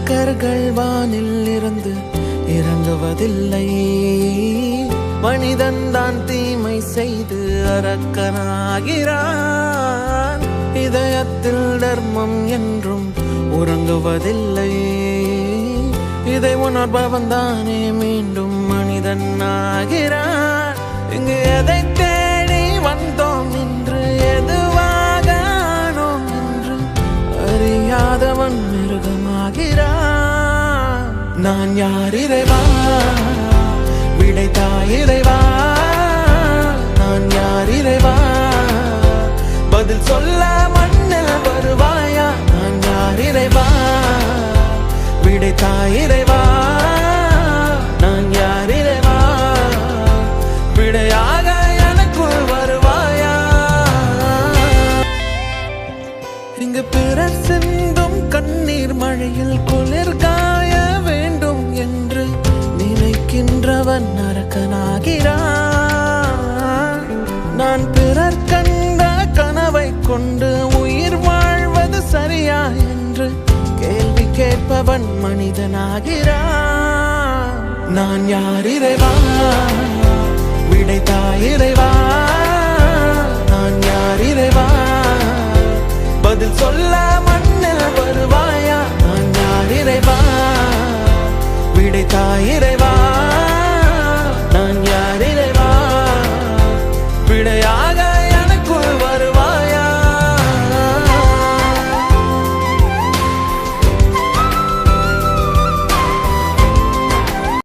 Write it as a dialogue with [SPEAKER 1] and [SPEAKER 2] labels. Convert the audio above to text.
[SPEAKER 1] கற்கள் வானில் இருந்து இறங்குவதில்லை. மனிதன் தான் தீமை செய்து அரக்கனாகிறான். இதயத்தில் தர்மம் என்றும் உறங்குவதில்லை. இதை உணர்பவன் தானே மீண்டும் மனிதன் ஆகிறான். இங்கு எதை தேடி வந்தோம் என்று, எதுவாக ஆனோம் என்று அறியாதவன் மிருகமாகிறான். நான் யார் இறைவா, விடைத்தாய் இறைவா. நான் யார் இறைவா, பதில் சொல்ல மண்ணில் வருவாயா. நான் யார் இறைவா, விடைத்தாய் இறைவா. நான் யார் இறைவா, விடையாக எனக்குள் வருவாயா. இங்கு பிறர் சிந்தும் கண்ணீர் மழையில் குளிர் காய வேண்டும் என்று நினைக்கின்றவன் அரக்கனாகிறான். நான் பிறர் கண்ட கனவை கொண்டு உயிர் வாழ்வது சரியா என்று கேள்வி கேட்பவன் மனிதனாகிறான். நான் யார் இறைவா, விடைத்தாய் இறைவா.